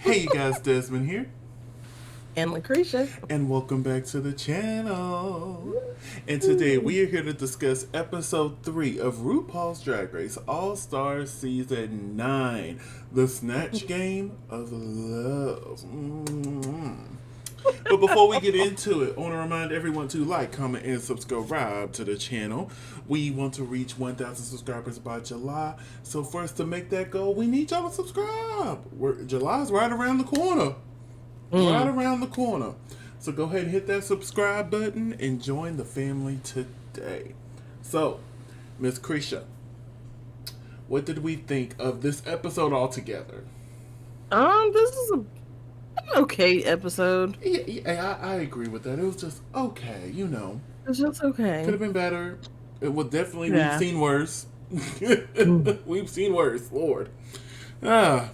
Hey you guys, Desmond here, And LaCresha. and welcome back to the channel. And today we are here to discuss episode 3 of RuPaul's Drag Race All Stars Season 9, the Snatch Game of Love. But before we get into it, I want to remind everyone to like, comment, and subscribe to the channel. We want to reach 1,000 subscribers by July. So for us to make that goal, we need y'all to subscribe. July's right around the corner. Right around the corner. So go ahead and hit that subscribe button and join the family today. So, Miss Krisha, what did we think of this episode altogether? This is an okay episode. Yeah, I agree with that. It was just okay, you know. It's just Could okay. have been better. It was definitely, we've Yeah. seen worse. Mm. We've seen worse, Lord. Ah.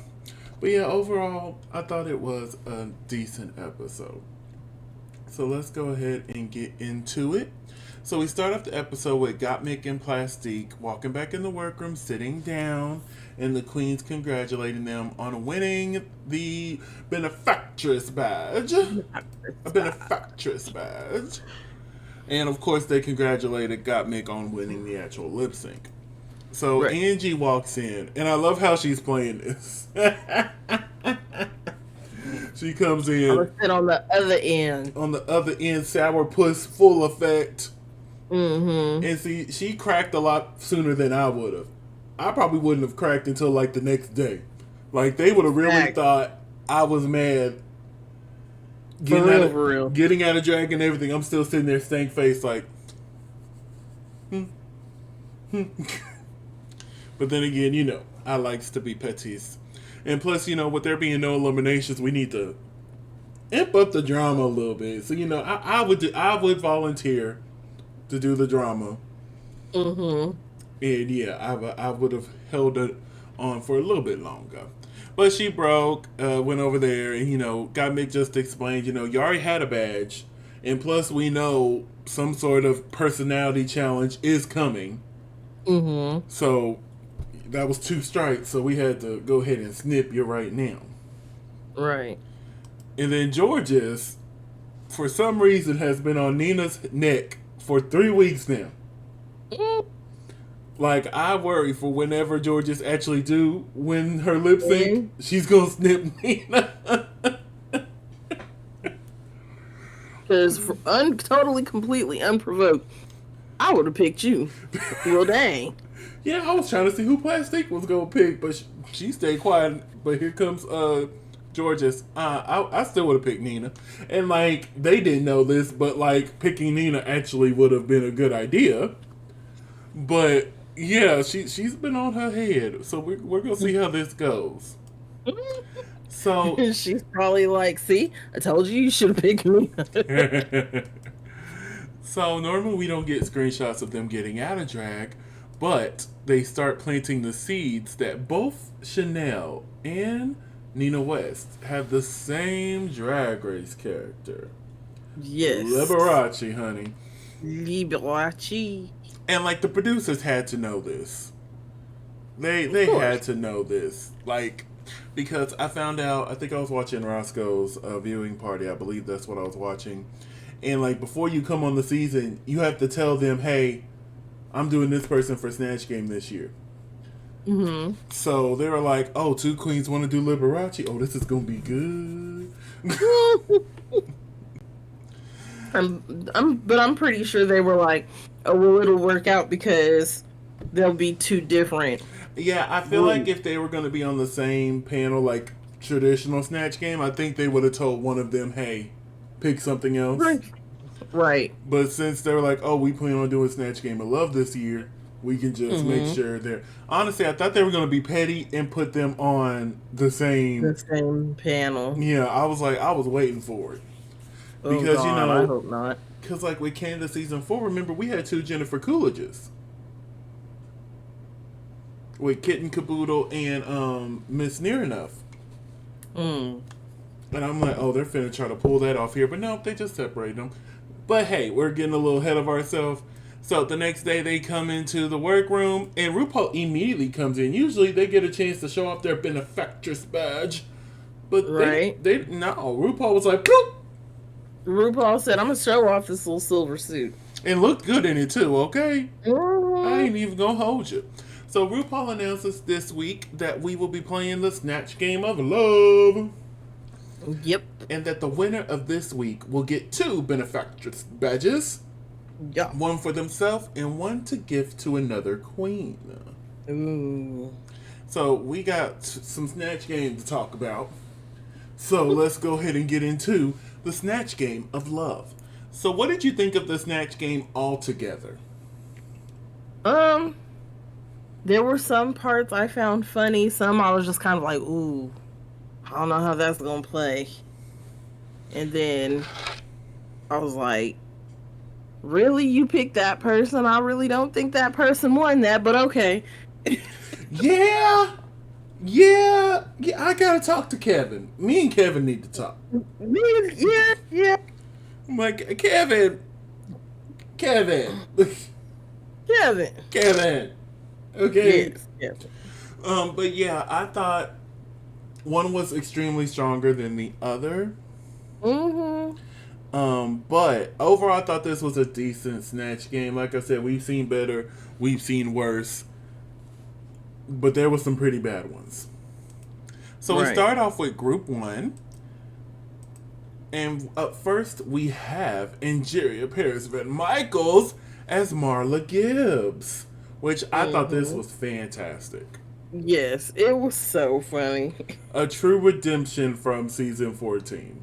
But yeah, overall, I thought it was a decent episode. So let's go ahead and get into it. So we start off the episode with Gottmik and Plastique walking back in the workroom, sitting down, and the queens congratulating them on winning the benefactress badge. A benefactress badge. And of course, they congratulated Gottmik on winning the actual lip sync. So Right. Angie walks in, and I love how she's playing this. She comes I'm in gonna sit on the other end. on the other end, sourpuss full effect. Mm-hmm. And see, she cracked a lot sooner than I would have. I probably wouldn't have cracked until like the next day. Like they would have really Exactly. thought I was mad For getting out real, of for real. getting out of drag and everything. I'm still sitting there stank face like hmm, hmm. But then again, you know, I likes to be petite. And plus, you know, with there being no eliminations, we need to amp up the drama a little bit. So, you know, I would volunteer to do the drama. Mm-hmm. And yeah, I would have held it on for a little bit longer. But she broke, went over there, and you know, got Mick just explained, you know, you already had a badge, and plus we know some sort of personality challenge is coming. Mm-hmm. So that was 2 strikes, so we had to go ahead and snip you right now. Right. And then Georges, for some reason, has been on Nina's neck for 3 weeks now. Like I worry for whenever Georges actually do win her lip sync, Mm-hmm. she's gonna snip Nina. Because totally, completely unprovoked, I would have picked you. Well, dang. Yeah, I was trying to see who Plastic was gonna pick, but she stayed quiet. But here comes Georges. I still would have picked Nina, and like they didn't know this, but like picking Nina actually would have been a good idea. But yeah, she's been on her head, so we're gonna see how this goes. So She's probably like, see, I told you should have picked me. so normally we don't get screenshots of them getting out of drag, but they start planting the seeds that both Chanel and Nina West have the same drag race character. Yes. Liberace, honey. Liberace. And like the producers had to know this. They Course. had to know this. Like because I found out, I think I was watching Roscoe's viewing party. I believe that's what I was watching. And like before you come on the season, you have to tell them, "Hey, I'm doing this person for Snatch Game this year." Mm-hmm. So they were like, "Oh, 2 queens want to do Liberace. Oh, this is gonna be good." But I'm pretty sure they were like, oh, well, it'll work out because they'll be two different Yeah, I feel like groups. if they were gonna be on the same panel like traditional Snatch Game, I think they would have told one of them, "Hey, pick something else." Right. Right. But since they were like, "Oh, we plan on doing Snatch Game of Love this year," we can just make Mm-hmm. sure they're. Honestly, I thought they were going to be petty and put them on the The same. same panel. Yeah, I was like, I was waiting for it Oh, because you God, I know, hope not. because like with Canada season 4, remember we had 2 Jennifer Coolidges with Kitten Caboodle and Miss Near Enough, Mm. and I'm like, oh, they're finna try to pull that off here, but no, they just separate them. But hey, we're getting a little ahead of ourselves. So the next day they come into the workroom and RuPaul immediately comes in. Usually they get a chance to show off their benefactress badge. But Right. no, RuPaul was like, "Bloop," RuPaul said, "I'm gonna show off this little silver suit." and looked good in it too. Okay, I Mhm. ain't even gonna hold you. So RuPaul announces this week that we will be playing the Snatch Game of Love, Yep. and that the winner of this week will get 2 benefactress badges, Yeah. one for themselves and one to give to another queen. Ooh. So we got some Snatch Game to talk about. So let's go ahead and get into the Snatch Game of Love. So what did you think of the Snatch Game altogether? Um, there were some parts I found funny. Some I was just kind of like, "Ooh, I don't know how that's gonna play." And then I was like, "Really, you picked that person? I really don't think that person won that, but okay." Yeah, yeah, I gotta talk to Kevin. Me and Kevin need to talk. Yeah, yeah, I'm like, Kevin, Kevin, Kevin. Kevin. Okay. Yes, Kevin. But yeah, I thought one was extremely stronger than the other. Mm-hmm. But overall, I thought this was a decent Snatch Game. Like I said, we've seen better, we've seen worse, but there were some pretty bad ones. So we Right. start off with Group 1. And up first, we have Angeria Paris Van Michaels as Marla Gibbs, which I thought this Mm-hmm. was fantastic. Yes, it was so funny. A true redemption from season 14.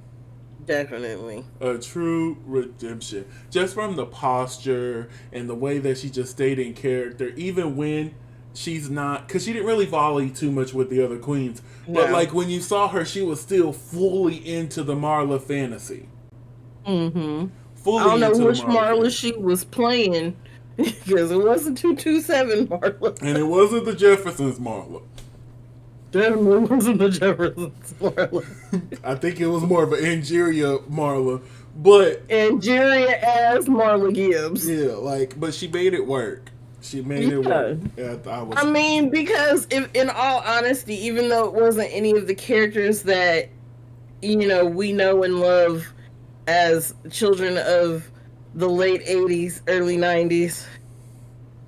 Definitely. A true redemption. Just from the posture and the way that she just stayed in character, even when she's not, because she didn't really volley too much with the other queens. But No. like when you saw her, she was still fully into the Marla fantasy. Mm-hmm. I don't Fully know into the which Marla Marla fantasy. she was playing because it wasn't 227 Marla. And it wasn't the Jeffersons Marla. Definitely wasn't the Jeffersons Marla. I think it was more of an Angeria Marla. But And Jerry as Marla Gibbs. yeah, like, but she made it work. She made it Yeah. work. And I was I mean, because if, in all honesty, even though it wasn't any of the characters that, we know and love as children of the late 80s, early 90s,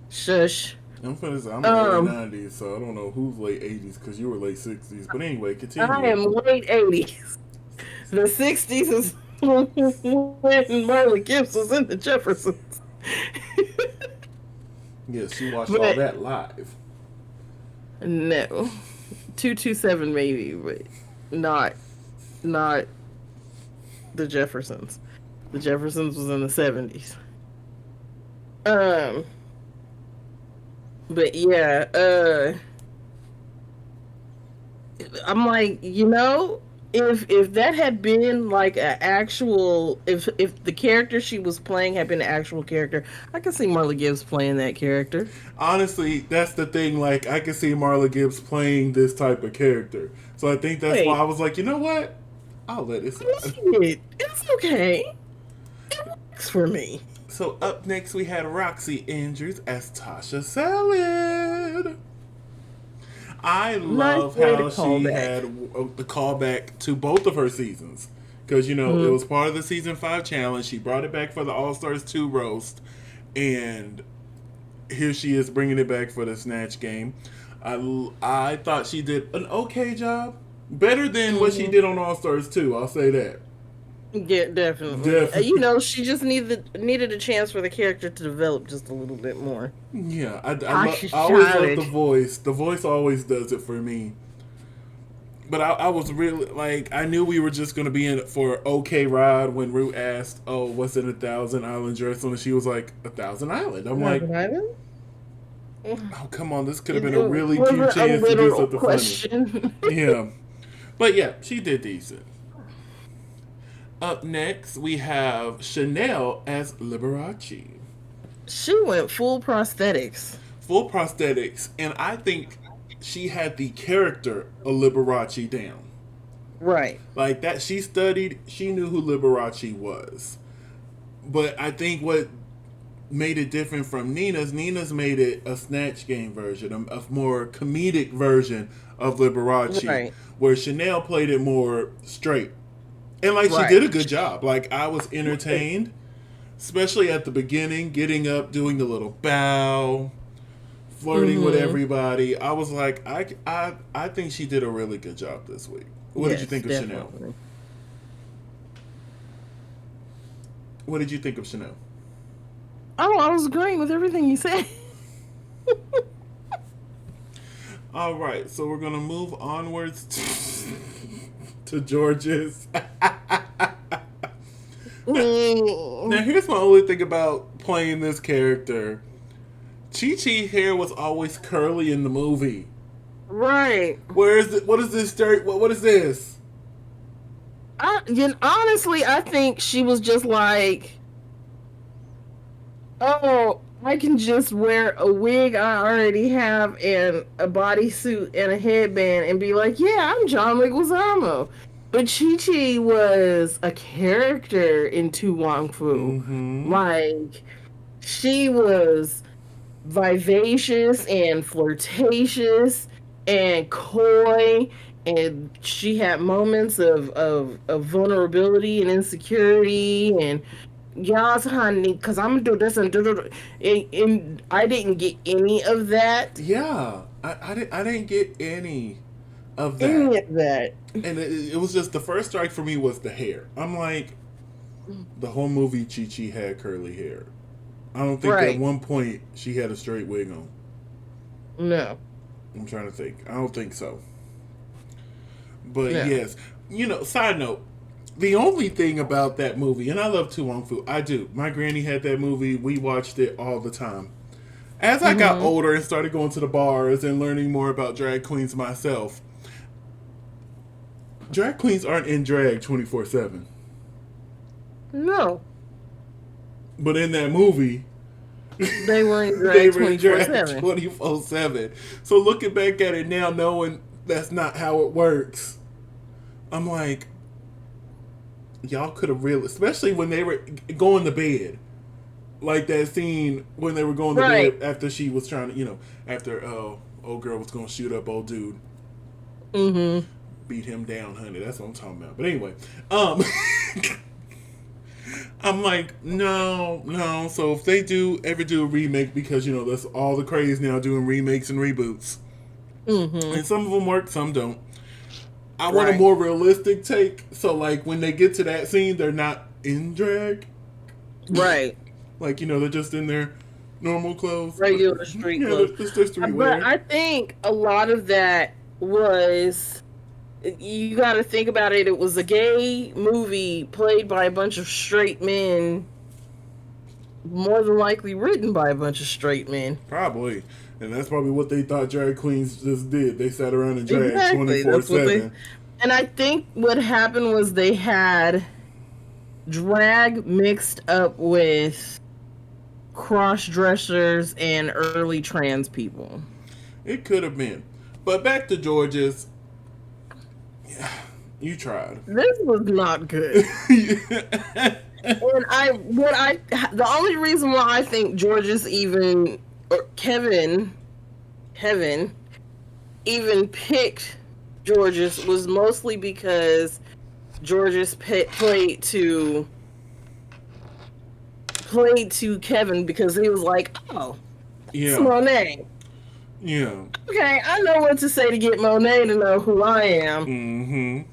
shush. I'm finna say I'm early Um, '90s, so I don't know who's late '80s because you were late '60s. But anyway, I continue. am late 80s. The 60s is when Marla Gibbs was in the Jeffersons. Yes, you watched all But that live. no. 227 maybe, but not not the Jeffersons. The Jeffersons was in the 70s. Um but yeah, I'm like, if that had been like an actual, if the character she was playing had been an actual character, I could see Marla Gibbs playing that character. Honestly, that's the thing. Like, I could see Marla Gibbs playing this type of character. So I think that's why I Hey, was like, you know what? I'll let it slide. it's okay. It works for me. So up next, we had Roxy Andrews as Tasha Salad. I Nice love way to how call she back. had the callback to both of her seasons. Because, it Mm-hmm. was part of the season 5 challenge. She brought it back for the All Stars 2 roast. And here she is bringing it back for the Snatch Game. I thought she did an okay job. Better than what she Mm-hmm. did on All Stars 2. I'll say that. Yeah, definitely. Definitely. She just needed a chance for the character to develop just a little bit more. Yeah, Tasha I always love the Charlotte. voice. The voice always does it for me. But I was really like, I knew we were just gonna be in it for okay ride when Rue asked, "Oh, what's in a Thousand Island dress?" And she was like, "A Thousand Island." I'm like, Robin Island? "Oh, come on, this could have It been a really was cute a chance to do literal something funny." question. Yeah, but yeah, she did decent. Up next, we have Chanel as Liberace. She went full prosthetics. Full prosthetics, and I think she had the character of Liberace down. Right. Like that, she studied, she knew who Liberace was. But I think what made it different from Nina's. Nina's made it a Snatch Game version, a more comedic version of Liberace, Right. where Chanel played it more straight. And like she did Right. a good job. Like I was entertained, especially at the beginning, getting up, doing the little bow, flirting with Mm-hmm. everybody. I was like, I think she did a really good job this week. What did you Yes, think of Chanel? definitely. What did you think of Chanel? Oh, I was agreeing with everything you said. All right, so we're gonna move onwards to George's. Now, Mm, here's my only thing about playing this character. Chi Chi hair was always curly in the movie. right. Where is it? What is this dirt? What is this? Honestly, I think she was just like, oh, I can just wear a wig I already have and a bodysuit and a headband and be like, yeah, I'm John Leguizamo. But Chi Chi was a character in Tu Wong Fu. Mm-hmm. Like, she was vivacious and flirtatious and coy, and she had moments of vulnerability and insecurity and yes honey because I'm gonna do this and do, and I didn't get any of that. Yeah, I didn't get any of that, Any of that. and it was just the first strike for me was the hair. I'm like, the whole movie Chi Chi had curly hair. I don't think at Right. one point she had a straight wig on. No. I'm trying to think. I don't think so. But No. yes, side note, the only thing about that movie, and I love Tu Wong Fu, I do. My granny had that movie. We watched it all the time. As I got Mm-hmm. older and started going to the bars and learning more about drag queens myself, drag queens aren't in drag 24/7. No. But in that movie, They were in they drag were in twenty-four drag seven. 24/7. So looking back at it now, knowing that's not how it works, I'm like, y'all could have really, especially when they were going to bed. Like that scene when they were going to Right. bed after she was trying to, after old girl was going to shoot up old dude, Mm-hmm. beat him down, honey. That's what I'm talking about. But anyway, um, I'm like, no, no. So if they do ever do a remake, because that's all the craze now, doing remakes and reboots, Mm-hmm. and some of them work, some don't. I want a Right. more realistic take. So like when they get to that scene, they're not in drag. Right. Like they're just in their normal clothes. Regular street Yeah, clothes. it's just But streetwear. I think a lot of that was, you got to think about it. It was a gay movie played by a bunch of straight men, more than likely written by a bunch of straight men. Probably. And that's probably what they thought drag queens just did. They sat around and drag twenty Exactly. four That's what they. seven. And I think what happened was they had drag mixed up with cross dressers and early trans people. It could have been. But back to George's. You tried. This was not good. And the only reason why I think George's even, or Kevin even picked George's was mostly because George's played to Kevin because he was like, oh, it's Yeah. Monet. Yeah. Okay, I know what to say to get Monet to know who I am. Mm-hmm.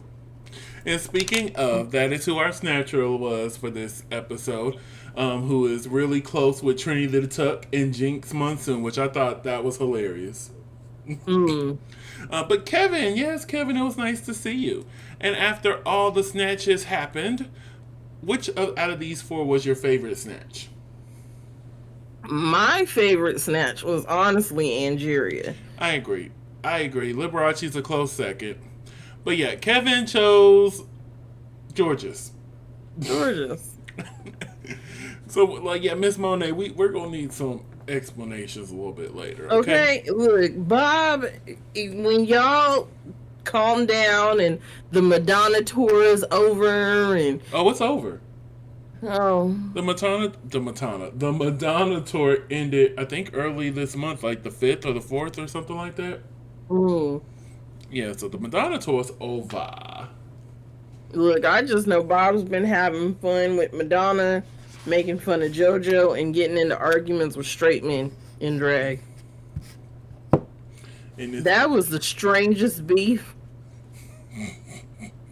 And speaking of, that is who our Snatcher was for this episode, who is really close with Trinity the Tuck and Jinx Monsoon, which I thought that was hilarious. Mm. But Kevin, yes, Kevin, it was nice to see you. And after all the snatches happened, which out of these four was your favorite snatch? My favorite snatch was honestly Angeria. I agree. Liberace's a close second. But yeah, Kevin chose George's. George's. So, like, yeah, Miss Monet, we're going to need some explanations a little bit later, Okay, look, Bob, when y'all calm down and the Madonna tour is over and Oh, it's over. Oh. The Madonna tour ended, I think, early this month, like the 5th or the 4th or something like that. Mm. Yeah, so the Madonna tour is over. Look, I just know Bob's been having fun with Madonna, making fun of JoJo, and getting into arguments with straight men in drag. And it's, That was the strangest beef,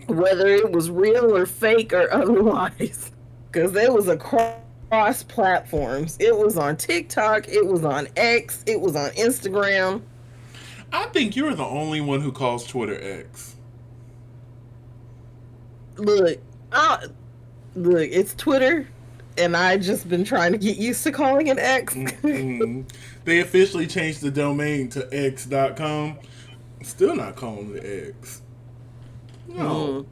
whether it was real or fake or otherwise. Because it was across platforms. It was on TikTok, it was on X, it was on Instagram. I think you're the only one who calls Twitter X. Look, look, it's Twitter, and I just been trying to get used to calling it X. Mm-hmm. They officially changed the domain to x.com. Still not calling it X. No.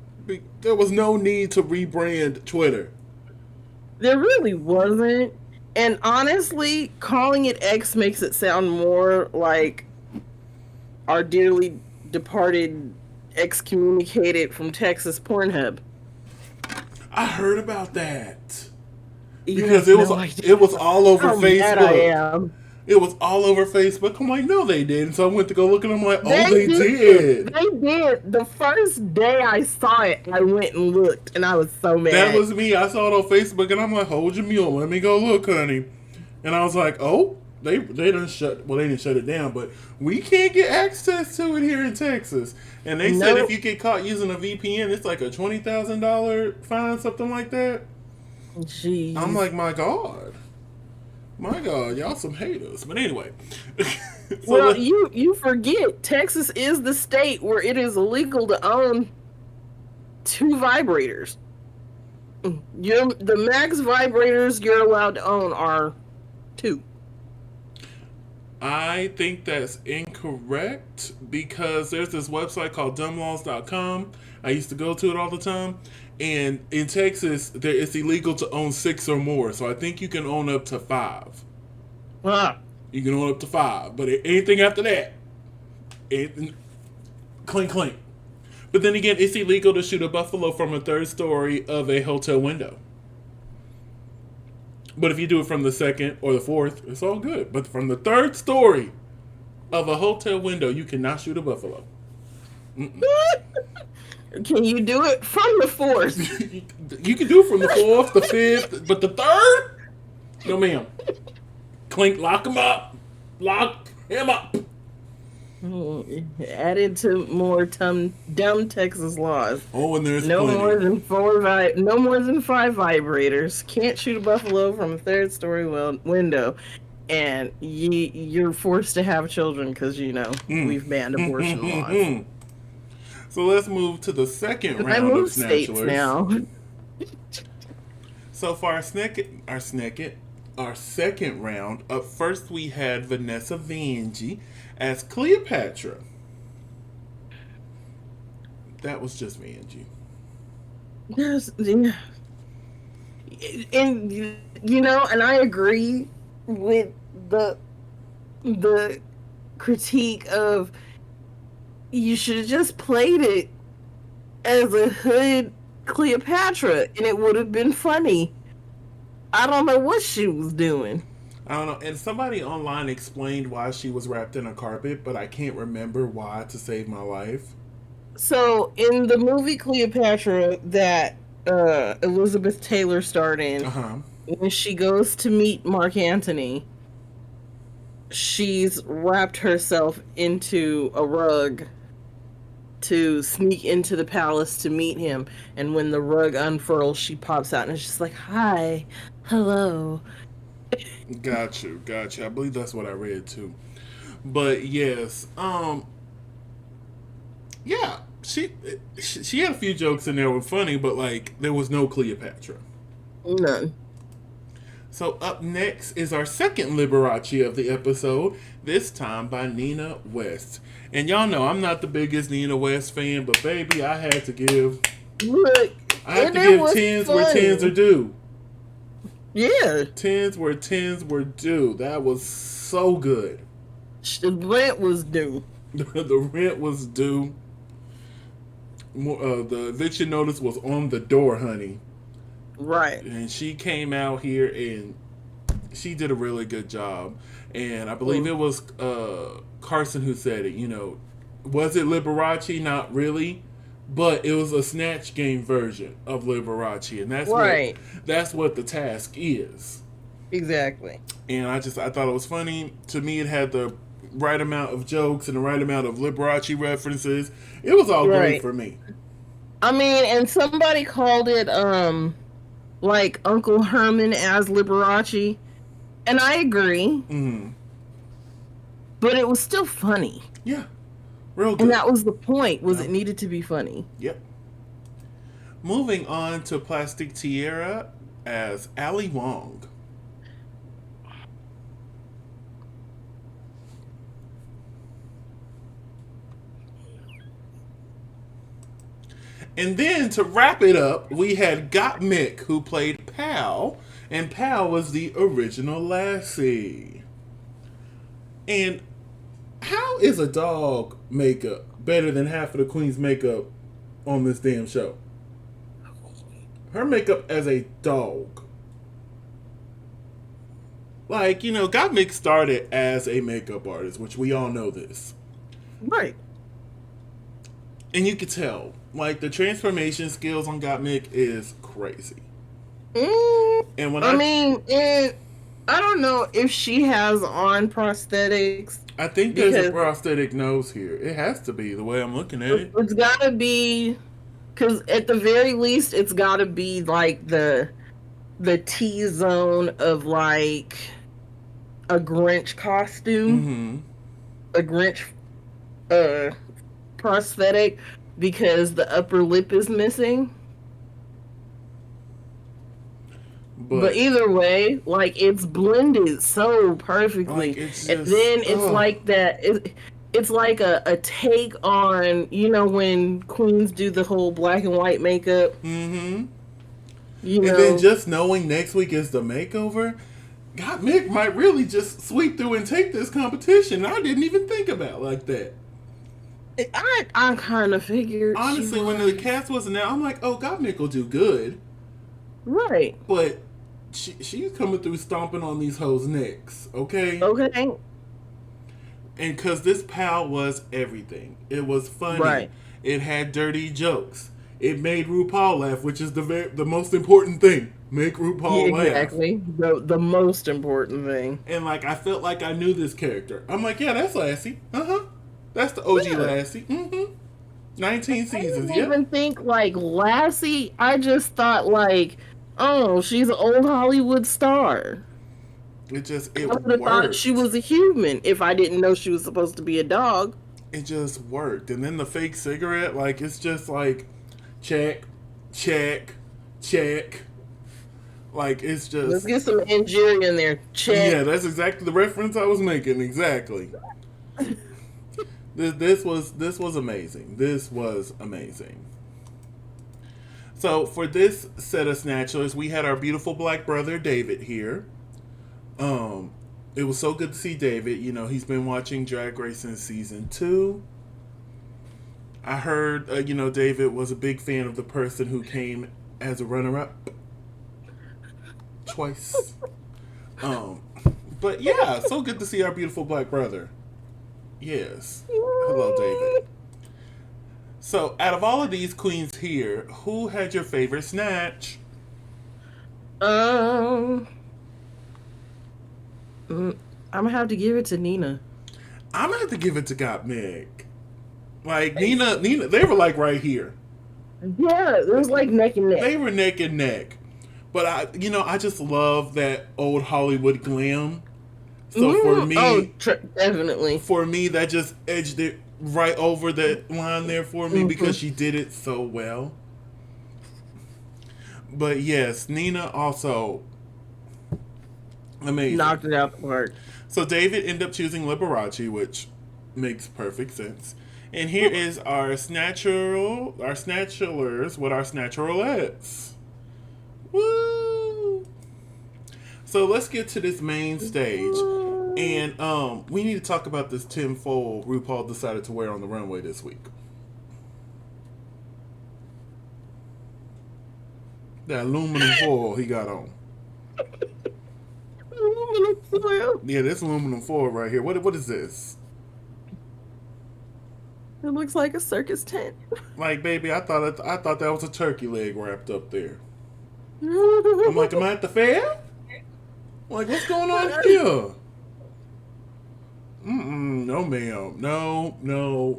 There was no need to rebrand Twitter. There really wasn't. And honestly, calling it X makes it sound more like our dearly departed excommunicated from Texas Pornhub. I heard about that. You Because have no idea it was all over how mad I Facebook. am. It was all over Facebook. I'm like, no, they didn't. So I went to go look, and I'm like, oh, They they did. did. They did. The first day I saw it, I went and looked, and I was so mad. That was me. I saw it on Facebook, and I'm like, hold your mule. Let me go look, honey. And I was like, oh, they didn't shut it down, but we can't get access to it here in Texas. And they said if you get caught using a VPN, it's like a $20,000 fine, something like that. Jeez. I'm like, my God, y'all some haters. But anyway, well, you forget Texas is the state where it is illegal to own 2 vibrators. The max vibrators you're allowed to own are 2. I think that's incorrect because there's this website called dumblaws.com. I used to go to it all the time. And in Texas, it's illegal to own 6 or more. So I think you can own up to 5. You can own up to 5. But anything after that, clink, clink. But then again, it's illegal to shoot a buffalo from a 3rd story of a hotel window. But if you do it from the 2nd or the 4th, it's all good. But from the 3rd story of a hotel window, you cannot shoot a buffalo. Can you do it from the 4th? You can do it from the 4th, the 5th, but the 3rd? No, ma'am. Clink, lock him up. Lock him up. Added to more dumb Texas laws. Oh, and there's no plenty. more than 5 vibrators. Can't shoot a buffalo from a 3rd story window, and you're forced to have children because we've banned abortion laws. So let's move to the second round I moved of states Snatchlers. now. So for our second round, up first we had Vanessa Vanjie as Cleopatra. That was just Vanjie. Yes, and and I agree with the critique of you should have just played it as a hood Cleopatra, and it would have been funny. I don't know what she was doing. I don't know. And somebody online explained why she was wrapped in a carpet, but I can't remember why to save my life. So, in the movie Cleopatra that Elizabeth Taylor starred in, when she goes to meet Mark Antony, she's wrapped herself into a rug to sneak into the palace to meet him. And when the rug unfurls, she pops out and it's just like, hi, hello. Got you. I believe that's what I read too. But yes, yeah, she had a few jokes in there were funny, but like there was no Cleopatra. None. So up next is our second Liberace of the episode, this time by Nina West. And y'all know I'm not the biggest Nina West fan, but baby, I had to give. Look, I have to give 10s where 10s are due. Yeah. 10s where 10s were due. That was so good. The rent was due. The rent was due. The eviction notice was on the door, honey. Right. And she came out here and she did a really good job. And I believe it was Carson who said it. Was it Liberace? Not really, but it was a Snatch Game version of Liberace, and Right. that's what the task is. Exactly. And I thought it was funny. To me, it had the right amount of jokes and the right amount of Liberace references. It was all great Right. for me. I mean, and somebody called it like Uncle Herman as Liberace, and I agree, Mm. but it was still funny. Yeah, real And good. that was the point, was No. it needed to be funny. Yep. Moving on to Plastic Tiara as Ali Wong. And then to wrap it up, we had Got Mick, who played Pal, and Pal was the original Lassie. And how is a dog makeup better than half of the Queen's makeup on this damn show? Her makeup as a dog. Like, Gottmik started as a makeup artist, which we all know this. Right. And you could tell, like, the transformation skills on Gottmik is crazy. And when I mean, I don't know if she has on prosthetics. I think there's a prosthetic nose here. It has to be the way I'm looking at it. It's gotta be, because at the very least, it's gotta be like the T zone of like a Grinch costume, a Grinch prosthetic, because the upper lip is missing. But either way, like, it's blended so perfectly. Like, it's just, and then it's like that. It's like a take on, when queens do the whole black and white makeup. And then just knowing next week is the makeover, God, Mick might really just sweep through and take this competition. I didn't even think about it like that. I kind of figured. Honestly, when the cast wasn't there, I'm like, oh, God, Mick will do good. Right. But she's coming through stomping on these hoes' necks, okay? Okay. And because this Pal was everything. It was funny. Right. It had dirty jokes. It made RuPaul laugh, which is the most important thing. Make RuPaul laugh. Exactly. The most important thing. And, like, I felt like I knew this character. I'm like, yeah, that's Lassie. That's the OG Lassie. 19 seasons, I didn't even think, like, Lassie. I just thought, like, oh, she's an old Hollywood star. I would have thought she was a human if I didn't know she was supposed to be a dog. It just worked. And then the fake cigarette, like, it's just like, check, check, check. Like, it's just... Let's get some injury in there. Check. Yeah, that's exactly the reference I was making. Exactly. This was amazing. This was amazing. So, for this set of Snatchers, we had our beautiful black brother, David, here. It was so good to see David. He's been watching Drag Race since season 2. I heard, David was a big fan of the person who came as a runner-up twice. But yeah, so good to see our beautiful black brother. Yes. Hello, David. So, out of all of these queens here, who had your favorite Snatch? I'm gonna have to give it to Nina. I'm gonna have to give it to Gottmik. Like, Nina, they were like right here. Yeah, it was like neck and neck. They were neck and neck. But I just love that old Hollywood glam. So for me, definitely. For me, that just edged it right over that line there for me because she did it so well. But yes, Nina also amazing. Knocked it out the park. So David ended up choosing Liberace, which makes perfect sense. And here is our snatchers with our snatcherettes. Woo! So let's get to this main stage. And we need to talk about this tinfoil RuPaul decided to wear on the runway this week. That aluminum foil he got on. Aluminum foil. Yeah, this aluminum foil right here. What is this? It looks like a circus tent. Like, baby, I thought that was a turkey leg wrapped up there. I'm like, am I at the fair? Like, what's going on here? No, ma'am. No. No,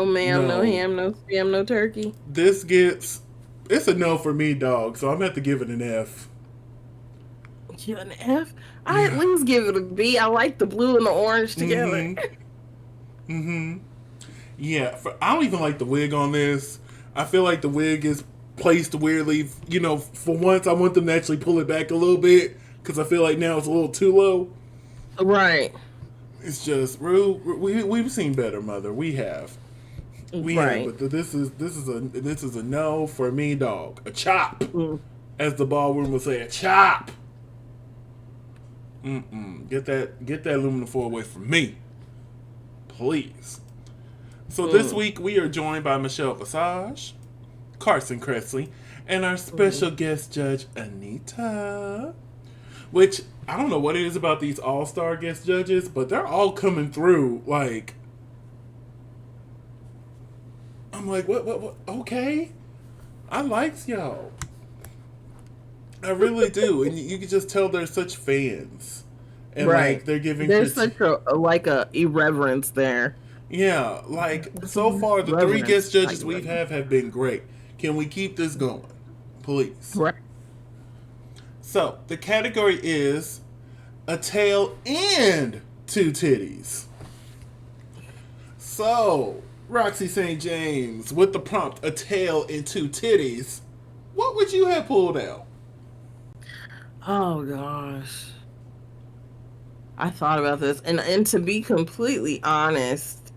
ma'am. No ham. No spam. No turkey. It's a no for me, dog. So I'm gonna have to give it an F. You an F? I at least give it a B. I like the blue and the orange together. Yeah, I don't even like the wig on this. I feel like the wig is placed weirdly. You know, for once, I want them to actually pull it back a little bit because I feel like now it's a little too low. Right. It's just we've seen better, mother. We have. But this is a no for me, dog. A chop, as the ballroom would say, a chop. Get that aluminum foil away from me, please. So this week we are joined by Michelle Visage, Carson Kressley, and our special guest judge Anita. Which I don't know what it is about these all-star guest judges, but they're all coming through like. I'm like, what? Okay, I like y'all. I really do, and you can just tell they're such fans, and like they're giving. There's such a irreverence there. Yeah, like so far the three guest judges we have been great. Can we keep this going, please? Right. So the category is a tail and two titties. So. Roxy St. James, with the prompt, a tail and two titties, what would you have pulled out? Oh, gosh. I thought about this. And to be completely honest,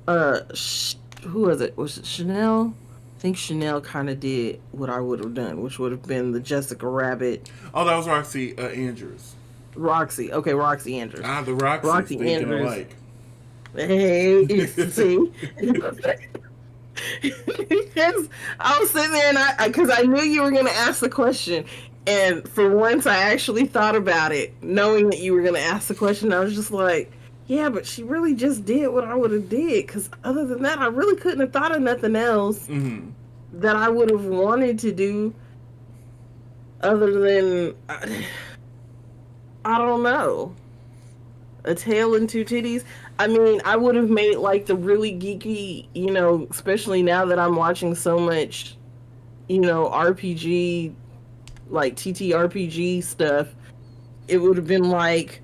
who was it? Was it Chanel? I think Chanel kind of did what I would have done, which would have been the Jessica Rabbit. Oh, that was Roxy Andrews. Roxy. Okay, Roxy Andrews. The Roxy thinking Andrews. alike. Hey, see? Because I was sitting there because I knew you were going to ask the question. And for once, I actually thought about it, knowing that you were going to ask the question. I was just like, yeah, but she really just did what I would have did. Because other than that, I really couldn't have thought of nothing else that I would have wanted to do other than, I don't know. A tail and two titties. I mean, I would have made like the really geeky, especially now that I'm watching so much, RPG, like TTRPG stuff. It would have been like,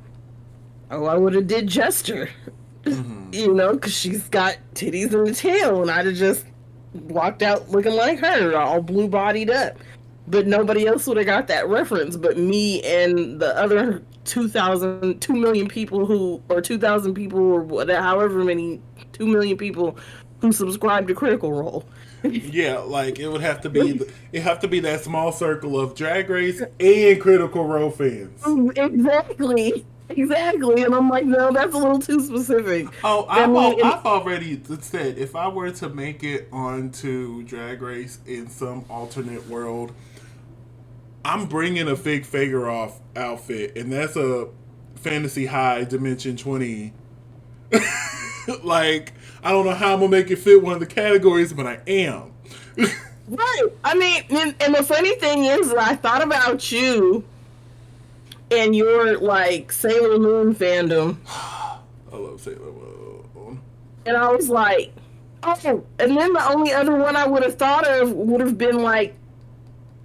I would have did Jester, because she's got titties and a tail, and I'd have just walked out looking like her, all blue bodied up. But nobody else would have got that reference but me and the other 2 million people 2,000 people or whatever, however many 2 million people who subscribe to Critical Role. Yeah, like it would have to be that small circle of Drag Race and Critical Role fans. Exactly. And I'm like, no, that's a little too specific. Oh, I've already said if I were to make it onto Drag Race in some alternate world, I'm bringing a Fig Figure-Off outfit, and that's a Fantasy High Dimension 20. Like, I don't know how I'm going to make it fit one of the categories, but I am. Right. I mean, and the funny thing is that I thought about you and your, like, Sailor Moon fandom. I love Sailor Moon. And I was like, oh. And then the only other one I would have thought of would have been, like,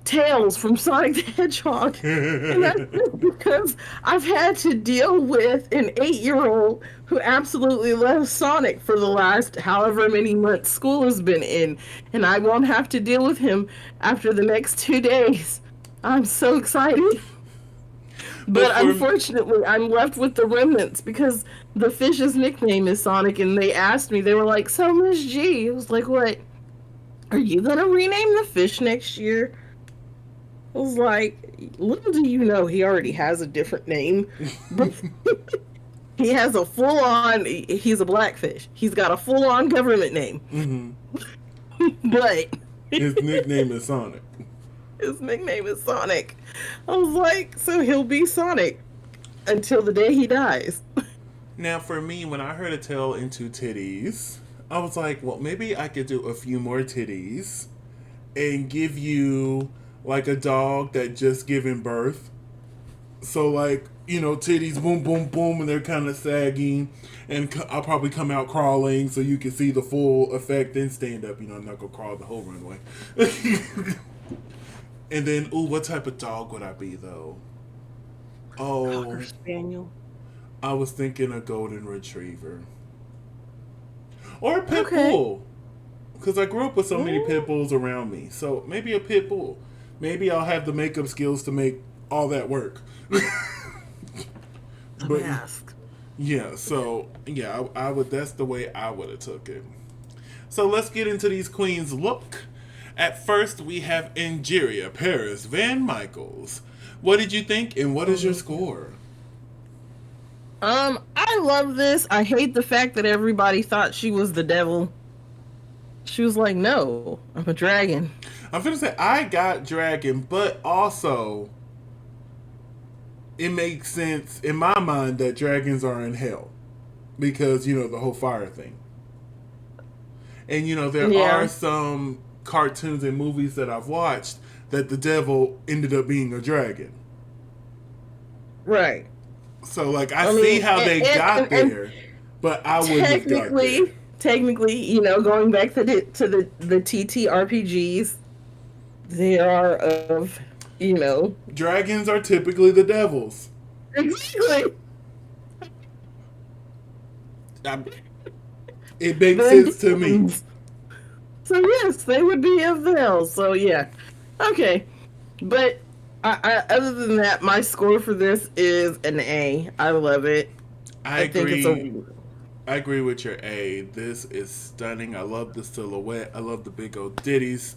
Tails from Sonic the Hedgehog. And that's because I've had to deal with an 8-year-old who absolutely loves Sonic for the last however many months school has been in. And I won't have to deal with him after the next 2 days. I'm so excited. But unfortunately, I'm left with the remnants because the fish's nickname is Sonic, and they asked me, they were like, so Miss G, I was like, what? Are you going to rename the fish next year? I was like, little do you know, he already has a different name. But he has a full-on, he's a blackfish. He's got a full-on government name. Mm-hmm. But His nickname is Sonic. His nickname is Sonic. I was like, so he'll be Sonic until the day he dies. Now, for me, when I heard a tail and two titties, I was like, well, maybe I could do a few more titties and give you like a dog that just given birth. So, like, titties, boom, boom, boom, and they're kind of sagging. And I'll probably come out crawling so you can see the full effect and stand up. I'm not going to crawl the whole runway. And then, ooh, what type of dog would I be, though? Cocker Oh, Spaniel. I was thinking a golden retriever. Or a pit Okay. bull. Because I grew up with so many Ooh, pit bulls around me. So maybe a pit bull. Maybe I'll have the makeup skills to make all that work. a But mask. yeah, so yeah, I would. That's the way I would have took it. So let's get into these queens' look. At first, we have Angeria Paris Van Michaels. What did you think, and what is your score? I love this. I hate the fact that everybody thought she was the devil. She was like, no, I'm a dragon. I'm gonna say I got dragon, but also it makes sense in my mind that dragons are in hell because the whole fire thing. And there are Yeah, some cartoons and movies that I've watched that the devil ended up being a dragon. right. So like I I see mean, how they got and there, but I wouldn't have got there. technically, going back to the TTRPGs, they are of, you know, Dragons are typically the devils. exactly. I, it makes The sense to me. demons. So yes, they would be of the hell. So yeah, okay. But other than that, my score for this is an A. I love it. I I think it's a agree. I agree with your A. This is stunning. I love the silhouette. I love the big old ditties.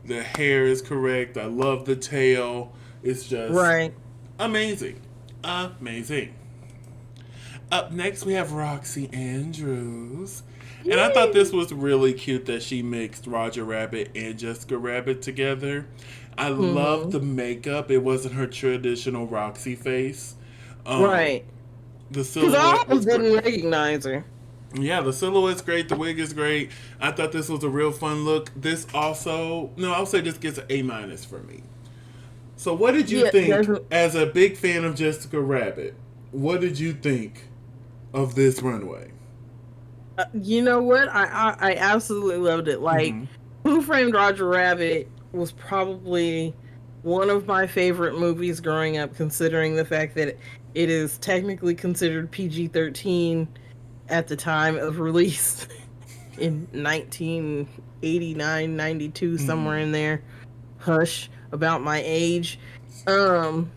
The hair is correct. I love the tail. It's just right. amazing. Amazing. Up next, we have Roxy Andrews. And I thought this Yay. was really cute that she mixed Roger Rabbit and Jessica Rabbit together. I love Mm-hmm. the makeup. It wasn't her traditional Roxy face. Um, Right. the Because I silhouette was almost great. didn't recognize her. Yeah, the silhouette's great. The wig is great. I thought this was a real fun look. This also, no, I'll say this gets an A minus for me. So, what did you Yeah, think definitely. as a big fan of Jessica Rabbit? What did you think of this runway? You know what? I absolutely loved it. Like, Mm-hmm. Who Framed Roger Rabbit was probably one of my favorite movies growing up, considering the fact that it is technically considered PG-13 at the time of release in 1989, 92, somewhere Mm-hmm. in there. Hush about my age. Um,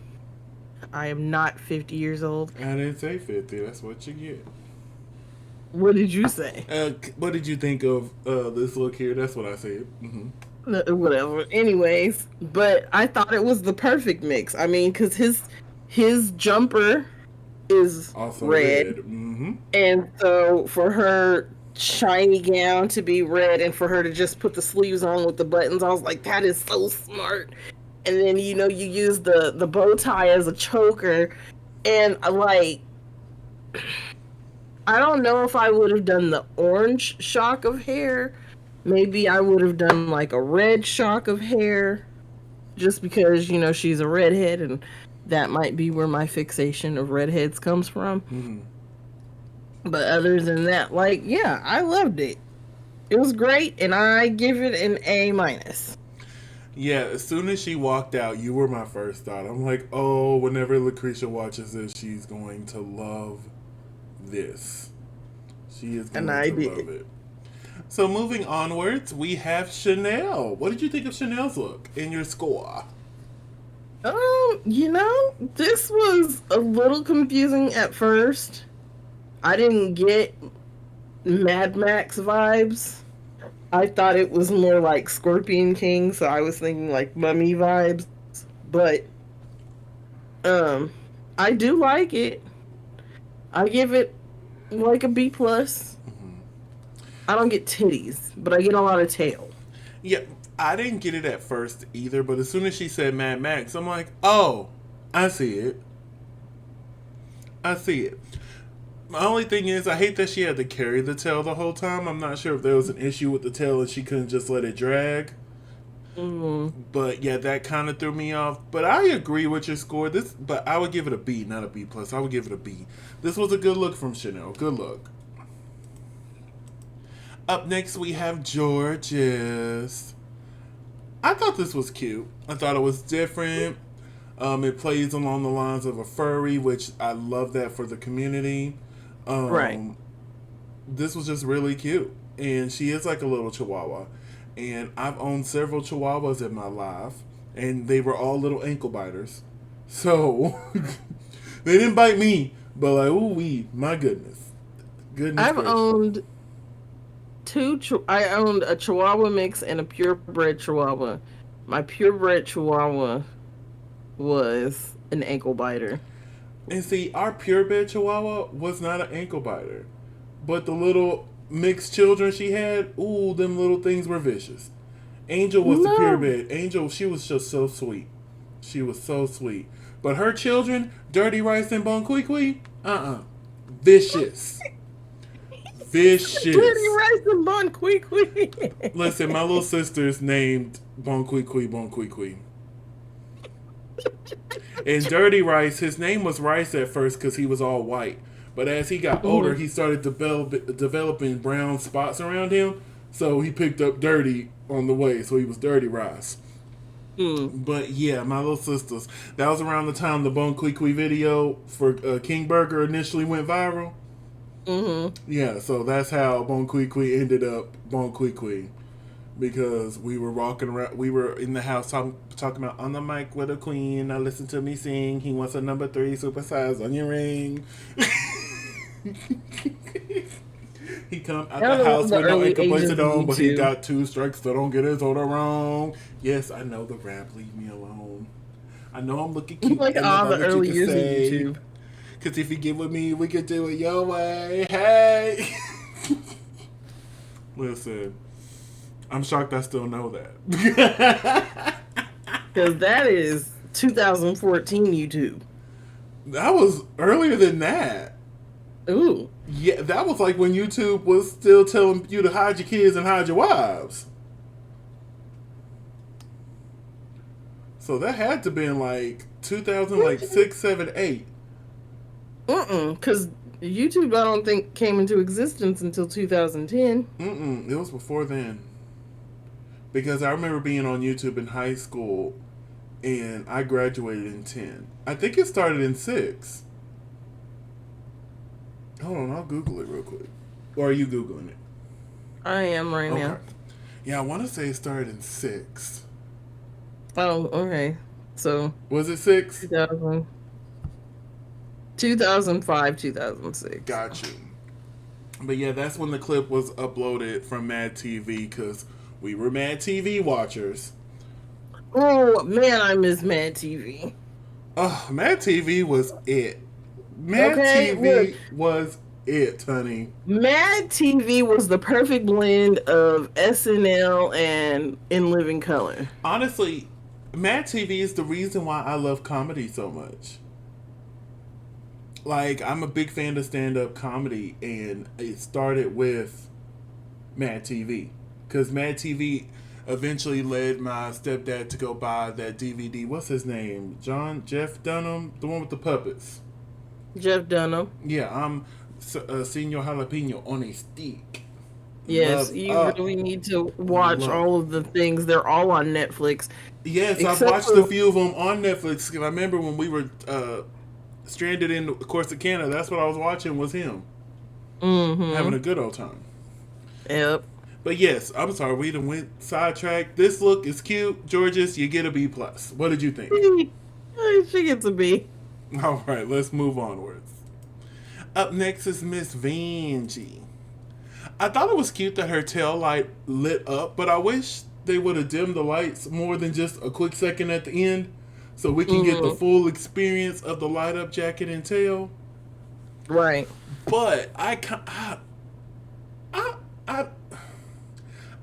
I am not 50 years old. I didn't say 50. That's what you get. What did you say? What did you think of this look here? That's what I said. Mm-hmm. Whatever. Anyways, but I thought it was the perfect mix. I mean, because his jumper is Also red. red, Mm-hmm. and so for her shiny gown to be red, and for her to just put the sleeves on with the buttons, I was like, that is so smart. And then you use the bow tie as a choker, and I don't know if I would have done the orange shock of hair. Maybe I would have done like a red shock of hair just because, she's a redhead and that might be where my fixation of redheads comes from. Mm-hmm. But other than that, yeah, I loved it. It was great and I give it an A minus. Yeah, as soon as she walked out, you were my first thought. I'm like, oh, whenever LaCresha watches this, she's going to love this. She is And going I to did. love it. So moving onwards, we have Chanel. What did you think of Chanel's look in your score? This was a little confusing at first. I didn't get Mad Max vibes. I thought it was more like Scorpion King, so I was thinking like Mummy vibes. But um I do like it. I give it like a B plus. Mm-hmm. I don't get titties, but I get a lot of tail. Yeah, I didn't get it at first either, but as soon as she said Mad Max, I'm like, oh, I see it. I see it. My only thing is, I hate that she had to carry the tail the whole time. I'm not sure if there was an issue with the tail and she couldn't just let it drag. Mm-hmm. But yeah, that kind of threw me off. But I agree with your score. But I would give it a B, not a B plus. I would give it a B. This was a good look from Chanel. Good look. Up next, we have George's. I thought this was cute. I thought it was different. It plays along the lines of a furry, which I love that for the community. Right. This was just really cute. And she is like a little chihuahua. And I've owned several chihuahuas in my life. And they were all little ankle biters. So, they didn't bite me. But like, ooh wee, my goodness. Goodness I've gracious. owned I owned a Chihuahua mix and a purebred Chihuahua. My purebred Chihuahua was an ankle biter. And see, our purebred chihuahua was not an ankle biter. But the little mixed children she had, ooh, them little things were vicious. Angel was the No. purebred. Angel, she was just so sweet. She was so sweet. But her children, Dirty Rice and Bon Kui Kui, vicious. Vicious. Dirty Rice and Bon Kui Kui. Listen, my little sister's named Bon Kui Kui, Bon Kui Kui. And Dirty Rice, his name was Rice at first because he was all white. But as he got older, he started developing brown spots around him. So he picked up Dirty on the way. So he was Dirty Rice. But yeah, my little sisters. That was around the time the Bon Kui Kui video for King Burger initially went viral. Yeah, so that's how Bon Kui Kui ended up Bon Kui Kui. Because we were walking around, we were in the house talking about on the mic with a queen. Now listen to me sing. He wants a number 3 supersized onion ring. He come out the house with no ankle bracelet on, but he got 2 strikes, so don't get his order wrong. Yes, I know the rap. Leave me alone. I know I'm looking cute. Like all the early years of YouTube. Because if you get with me, we could do it your way. Hey. Listen. I'm shocked I still know that. Because that is 2014 YouTube. That was earlier than that. Ooh. Yeah, that was like when YouTube was still telling you to hide your kids and hide your wives. So that had to been like 2006, 7, 8. Because YouTube, I don't think, came into existence until 2010. It was before then. Because I remember being on YouTube in high school, and I graduated in 10. I think it started in 6. Hold on, I'll Google it real quick. Or are you Googling it? I am right now. Yeah, I want to say it started in 6. Oh, okay. So. Was it 6? 2005, 2006. Got you. But yeah, that's when the clip was uploaded from Mad TV, because we were Mad TV watchers. Oh, man, I miss Mad TV. Oh, Mad TV was it. Mad TV was it, honey. Mad TV was the perfect blend of SNL and In Living Color. Honestly, Mad TV is the reason why I love comedy so much. Like, I'm a big fan of stand-up comedy, and it started with Mad TV. Because Mad TV eventually led my stepdad to go buy that DVD. What's his name? Jeff Dunham? The one with the puppets. Jeff Dunham. Yeah, I'm Senor Jalapeno on a stick. Yes, you really need to watch all of the things. They're all on Netflix. Yes, I've watched a few of them on Netflix. I remember when we were stranded in Corsicana, that's what I was watching was him. Having a good old time. Yep. But yes, I'm sorry, we done went sidetracked. This look is cute. Georges, you get a B+. What did you think? She gets a B. All right, let's move onwards. Up next is Miss Vanjie. I thought it was cute that her tail light lit up, but I wish they would have dimmed the lights more than just a quick second at the end, so we can get the full experience of the light up jacket and tail. Right. But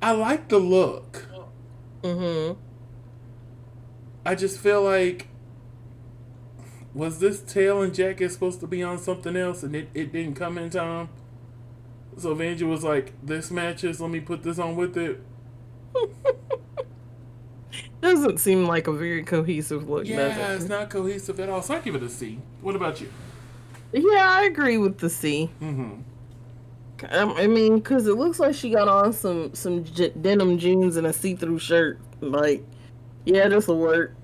I like the look. Mm-hmm. I just feel like, was this tail and jacket supposed to be on something else and it didn't come in time? So Vanjie was like, this matches, let me put this on with it. Doesn't seem like a very cohesive look, does Yeah, it's it? not cohesive at all. So I give it a C. What about you? Yeah, I agree with the C. Mm-hmm. I mean, because it looks like she got on some denim jeans and a see-through shirt. Like, yeah, this will work.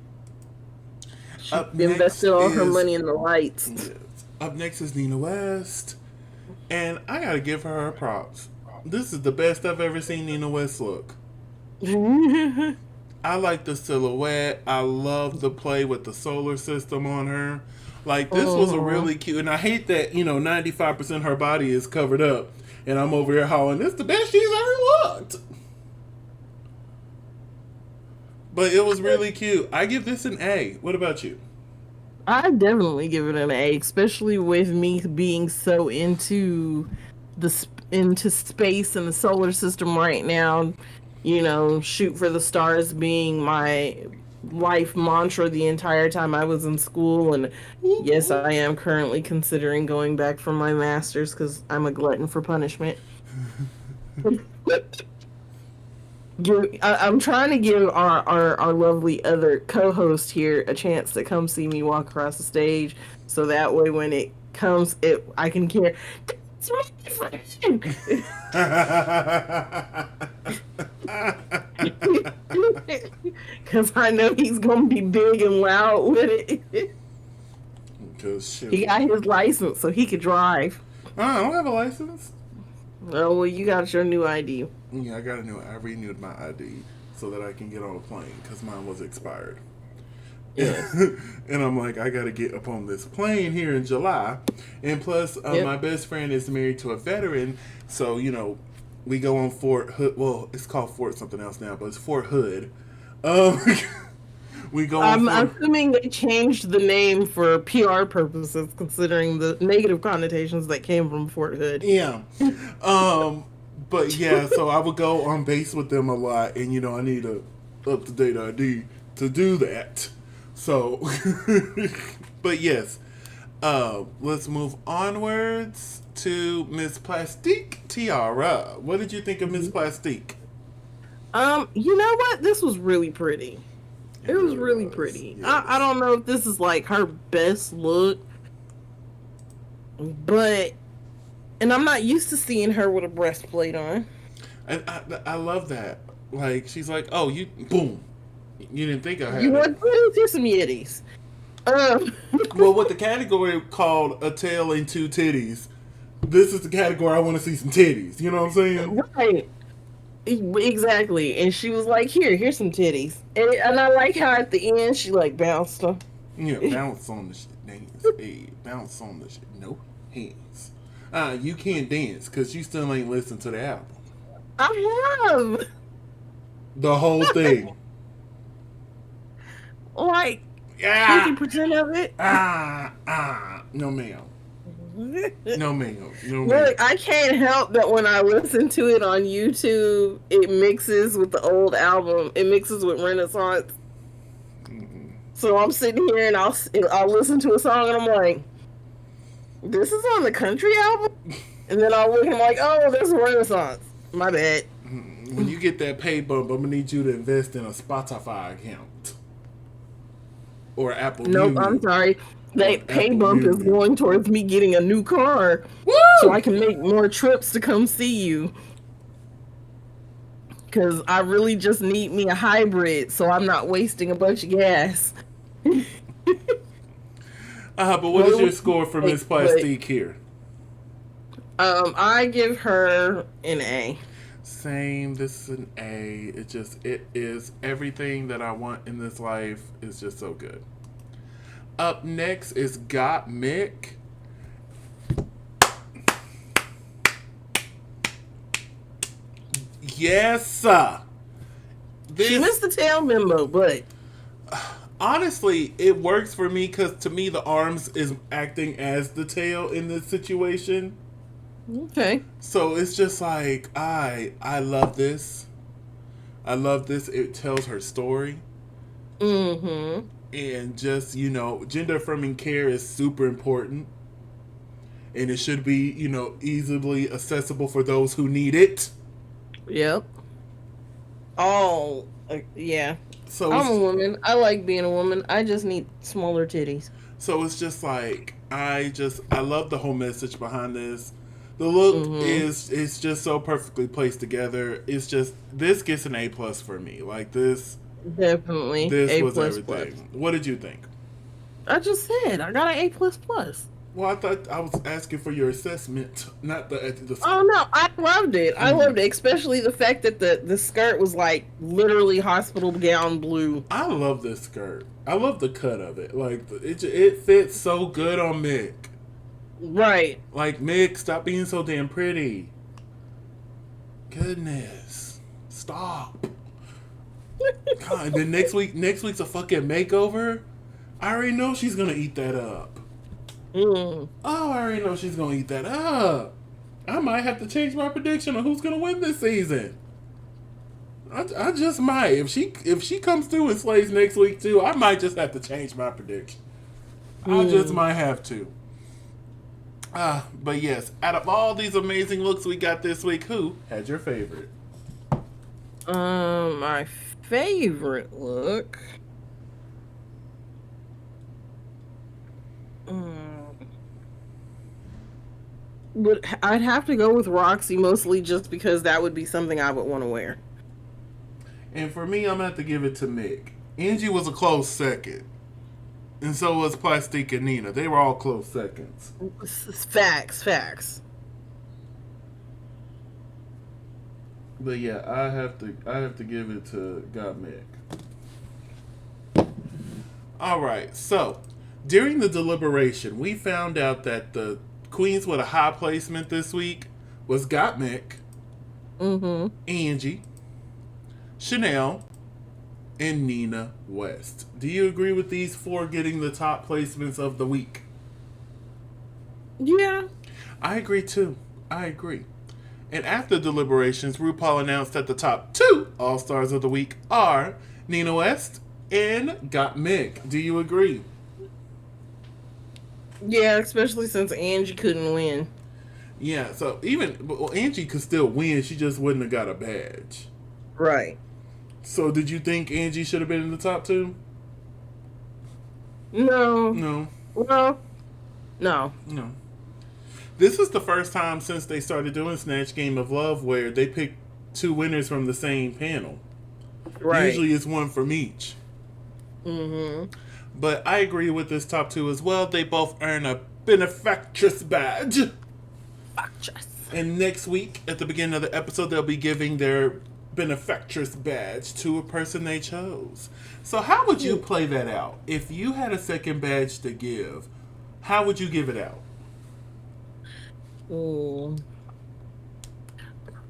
She Up next invested all her is money in the lights. yes. Up next is Nina West. And I gotta give her props. This is the best I've ever seen Nina West look. I like the silhouette. I love the play with the solar system on her. Like, this was a Mhm. really cute, and I hate that, 95% of her body is covered up. And I'm over here hollering, this is the best she's ever looked. But it was really cute. I give this an A. What about you? I definitely give it an A, especially with me being so into into space and the solar system right now. You know, shoot for the stars being my life mantra the entire time I was in school, and Whoop, yes, I whoop. am currently considering going back for my master's because I'm a glutton for punishment. I'm trying to give our lovely other co-host here a chance to come see me walk across the stage, so that way when it comes, I can hear. It's my friend. Because I know he's gonna be big and loud with it. Because He shoot. got his license, so he could drive. I don't have a license. Oh well, you got your new ID. Yeah, I renewed my ID so that I can get on a plane because mine was expired. Yes. And I'm like, I gotta get up on this plane here in July. And plus, Yep. my best friend is married to a veteran, so we go on Fort Hood. Well, it's called Fort something else now, but it's Fort Hood. Um, we go on I'm Fort. assuming they changed the name for PR purposes, considering the negative connotations that came from Fort Hood. Yeah. Um, but yeah, so I would go on base with them a lot, and I need a up to date ID to do that. So, but yes, let's move onwards to Miss Plastique Tiara. What did you think of Miss Plastique? You know what? This was really pretty. It It was really really was. pretty. I Yes. don't know if this is like her best look, but and I'm not used to seeing her with a breastplate on. And I love that. Like, she's like, oh, you, boom. You didn't think I You had it. want to do some yitties? Um, Well, with the category called a tail and two titties, this is the category I want to see some titties. You know what I'm saying? right. Exactly. And she was like, here's some titties. And I like how at the end she like bounced them. Yeah, bounce on the shit, dance. Hey, bounce on the shit. No hands. You can't dance because you still ain't listened to the album. I have The whole thing. like Yeah. 50% of it. No, ma'am. No, ma'am. No, ma'am. Look, I can't help that when I listen to it on YouTube, it mixes with the old album. It mixes with Renaissance. Mm-mm. So I'm sitting here and I'll listen to a song and I'm like, this is on the country album? And then I'll look and I'm like, oh, there's Renaissance. My bad. When you get that pay bump, I'm gonna need you to invest in a Spotify account or Apple Nope, Music. I'm sorry. Or That pay Apple bump is Music. going towards me getting a new car so I Woo! can make more trips to come see you. Because I really just need me a hybrid so I'm not wasting a bunch of gas. But what is your score for Miss But, Plastique here? I give her an A. Same. This is an A. It is everything that I want in this life. It's just so good. Up next is Got Mick. Yes, sir. She missed the tail memo, but Honestly, it works for me because to me the arms is acting as the tail in this situation. okay. So it's just like I love this. I love this. It tells her story. Mm-hmm. And just, gender affirming care is super important. And it should be, easily accessible for those who need it. Yep. Oh, yeah. So I'm a it's woman. I like being a woman. I just need smaller titties. so it's just like I love the whole message behind this. The look Mm-hmm. is just so perfectly placed together. It's just this gets an A+ for me. Like Definitely this A was plus plus. everything. What did you think? I just said I got an A plus plus. Well, I thought I was asking for your assessment, not the Oh score. no, I loved it. I Mm. loved it, especially the fact that the skirt was like literally hospital gown blue. I love this skirt. I love the cut of it. Like it fits so good on Mick. Right. Like Mick, stop being so damn pretty. Goodness, stop. God, then next week's a fucking makeover. I already know she's gonna eat that up. Mm. Oh, I already know she's gonna eat that up. I might have to change my prediction on who's gonna win this season. I just might. If she comes through and slays next week too, I might just have to change my prediction. I just Mm. might have to. But yes, out of all these amazing looks we got this week, who had your favorite? My favorite look. Mm. But I'd have to go with Roxy mostly just because that would be something I would want to wear. And for me, I'm gonna have to give it to Mick. Angie was a close second, and so was Plastique and Nina. They were all close seconds. Facts, facts. But yeah, I have to give it to God Mick. All right, so during the deliberation, we found out that the queens with a high placement this week was Gottmik, Mm-hmm. Angie, Chanel, and Nina West. Do you agree with these four getting the top placements of the week? Yeah. I agree too. I agree. And after deliberations, RuPaul announced that the top two All Stars of the week are Nina West and Gottmik. Do you agree? Yeah, especially since Angie couldn't win. Yeah, so Angie could still win, she just wouldn't have got a badge. Right. So did you think Angie should have been in the top two? No. No. Well, no. No. This is the first time since they started doing Snatch Game of Love where they pick two winners from the same panel. Right. Usually it's one from each. Mm-hmm. But I agree with this top two as well. They both earn a benefactress badge. Actress. And next week, at the beginning of the episode, they'll be giving their benefactress badge to a person they chose. So how would you play that out? If you had a second badge to give, how would you give it out? Mm.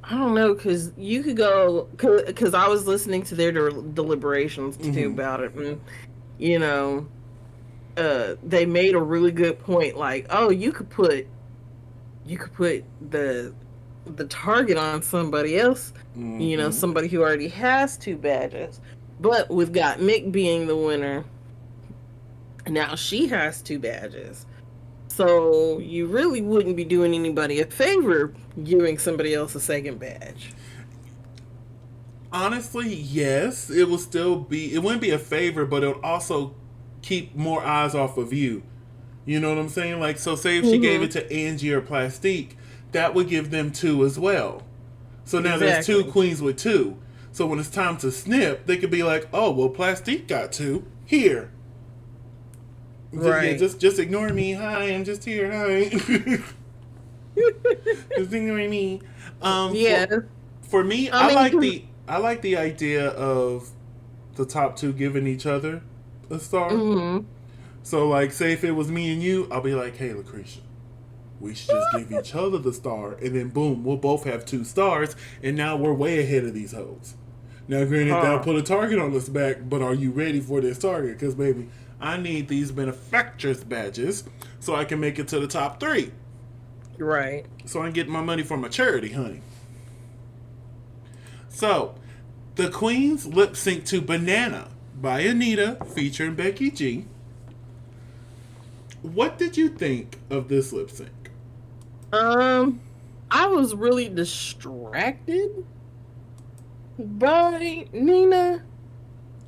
I don't know, because you could go, because I was listening to their deliberations too Mm-hmm. about it, and you know, they made a really good point. Like, oh, you could put the target on somebody else, Mm-hmm. somebody who already has two badges. But with Got Mick being the winner, now she has two badges. So you really wouldn't be doing anybody a favor giving somebody else a second badge. Honestly, yes. It wouldn't be a favor, but it would also keep more eyes off of you. You know what I'm saying? Like, so say if she gave Mm-hmm. it to Angie or Plastique, that would give them two as well. So now there's two Exactly. queens with two. So when it's time to snip, they could be like, oh, well, Plastique got two. Here. Right. Just ignore me. Hi, I'm just here. Hi. Just ignore me. Um, Yeah. for, for me, I mean, I like the idea of the top two giving each other a star. mm-hmm. So, like, say if it was me and you, I'll be like, hey, LaCresha, we should just give each other the star, and then boom, we'll both have two stars, and now we're way ahead of these hoes. Now, granted, that'll put a target on us back, but are you ready for this target? Because, baby, I need these benefactress badges so I can make it to the top three. Right. So I can get my money from a charity, honey. So, The Queens lip sync to Banana by Anita featuring Becky G. What did you think of this lip sync? I was really distracted by Nina.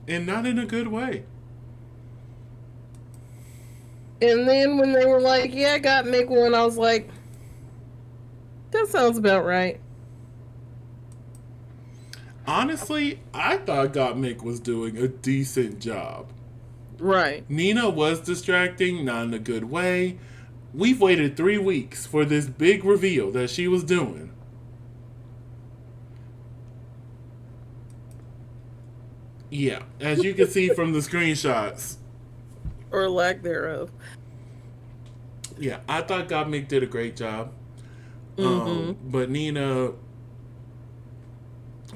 And not in a good way. And then when they were like, yeah, I got Mick one, I was like, that sounds about right. Honestly, I thought Gottmik was doing a decent job. Right. Nina was distracting, not in a good way. We've waited 3 weeks for this big reveal that she was doing. Yeah, as you can see from the screenshots. Or lack thereof. Yeah, I thought Gottmik did a great job. But Nina,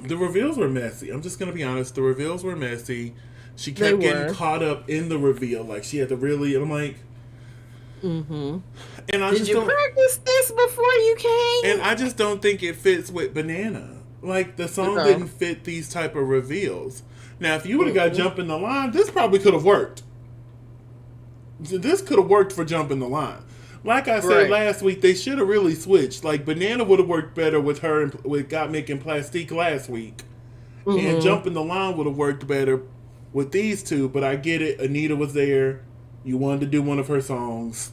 the reveals were messy. I'm just going to be honest. The reveals were messy. She kept getting caught up in the reveal. Like, she had to really, and I'm like, and I Did just you don't practice this before you came? And I just don't think it fits with Banana. Like, the song didn't fit these type of reveals. Now, if you would have got Jumping the Line, this probably could have worked. This could have worked for Jumping the Line. Like I said last week, they should have really switched. Like, Banana would have worked better with her and with Gottmik and Plastique last week. And Jumping the Line would have worked better with these two. But I get it. Anita was there. You wanted to do one of her songs.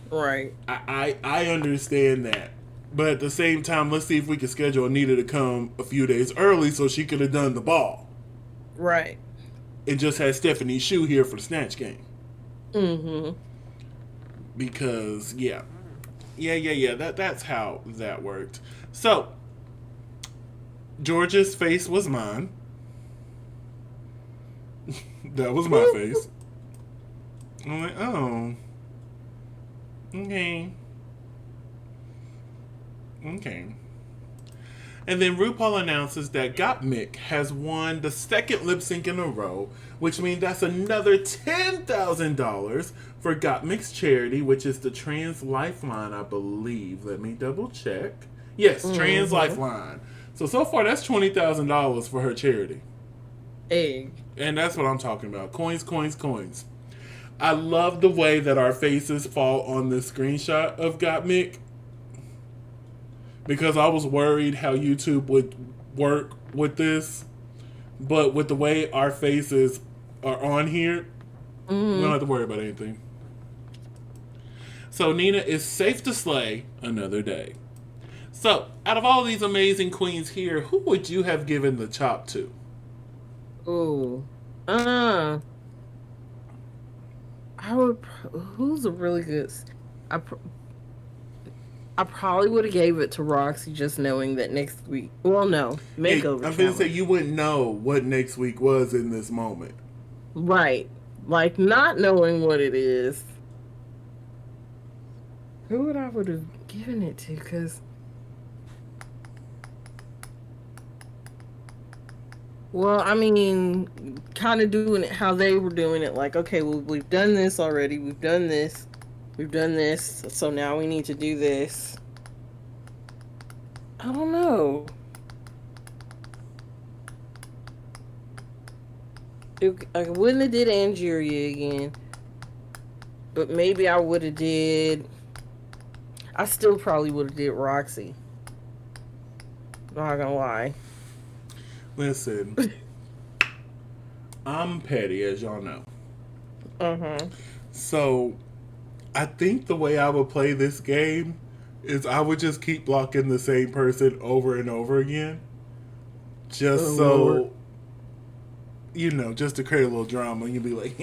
Right. I understand that. But at the same time, let's see if we can schedule Anita to come a few days early so she could have done the ball. Right. And just had Stephanie Shu here for the Snatch game. Because, yeah. That's how that worked. So, Georgia's face was mine. That was my face. I'm like, oh. Okay. And then RuPaul announces that Gottmik has won the second lip sync in a row, which means that's another $10,000 for Gottmik's charity, which is the Trans Lifeline, I believe. Let me double check. Yes, Trans Lifeline. So far that's $20,000 for her charity. Egg. And that's what I'm talking about. Coins, coins, coins. I love the way that our faces fall on this screenshot of Gottmik. Because I was worried how YouTube would work with this. But with the way our faces are on here, we don't have to worry about anything. So Nina is safe to slay another day. So, out of all these amazing queens here, who would you have given the chop to? Ooh. I would. Who's a really good? I probably would have gave it to Roxy, just knowing that next week. Well, no, makeover. I'm gonna say you wouldn't know what next week was in this moment, right? Like not knowing what it is. Who would I would have given it to? Because, well, I mean, kind of doing it how they were doing it. Like, okay, well, we've done this already. We've done this. We've done this, so now we need to do this. I don't know. I wouldn't have did Angeria again, but maybe I would have did. I still probably would have did Roxy. Not gonna lie. Listen, I'm petty, as y'all know. So, I think the way I would play this game is I would just keep blocking the same person over and over again. Just so, you know, just to create a little drama. And you'd be like,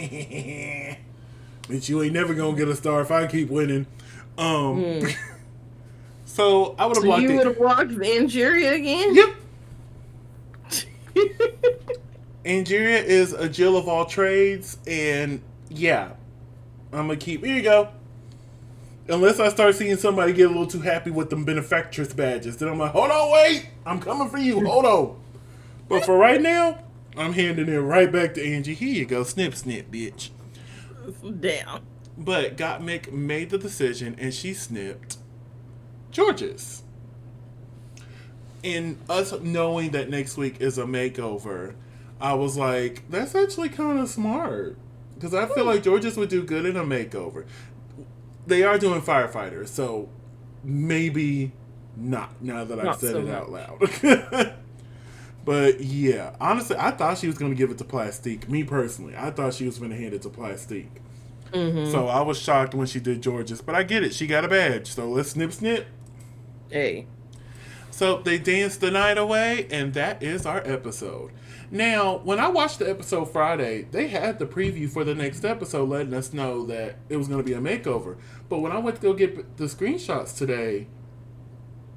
bitch, you ain't never gonna get a star if I keep winning. So, I would have blocked you would have blocked Angeria again? Yep. Angeria is a Jill of all trades, and yeah, I'm gonna keep. Here you go. Unless I start seeing somebody get a little too happy with them benefactress badges, then I'm like, hold on, wait, I'm coming for you. Hold on. But for right now, I'm handing it right back to Angie. Here you go, snip, snip, bitch. Damn. But Gottmik made the decision, and she snipped Georges. And us knowing that next week is a makeover, I was like, that's actually kind of smart. Because I feel like Georges would do good in a makeover. They are doing firefighters, so maybe not, now that I've said it out loud. But yeah, honestly, I thought she was going to give it to Plastique. Me personally, I thought she was going to hand it to Plastique. Mm-hmm. So I was shocked when she did Georges. But I get it. She got a badge. So let's snip snip. Hey. So they danced the night away, and that is our episode. Now, when I watched the episode Friday, they had the preview for the next episode letting us know that it was going to be a makeover. But when I went to go get the screenshots today,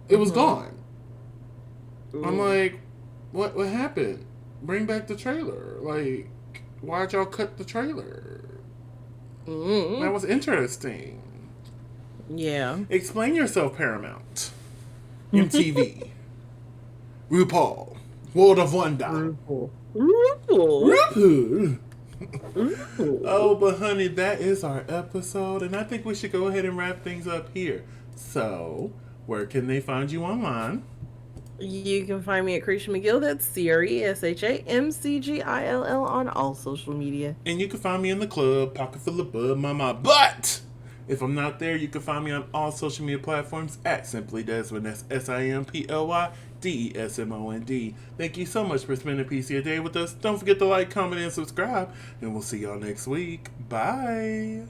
it was gone. Ooh. I'm like, what happened? Bring back the trailer. Like, why'd y'all cut the trailer? Mm-hmm. That was interesting. Yeah. Explain yourself, Paramount. MTV. RuPaul. World of Wonder. RuPaul. Oh, but honey, that is our episode, and I think we should go ahead and wrap things up here. So, where can they find you online? You can find me at Creesha McGill. That's CRESHAMCGILL on all social media. And you can find me in the club, pocket full of bud, mama. But if I'm not there, you can find me on all social media platforms at Simply Desmond. That's SIMPLYDESMOND. Thank you so much for spending a piece of your day with us. Don't forget to like, comment, and subscribe. And we'll see y'all next week. Bye.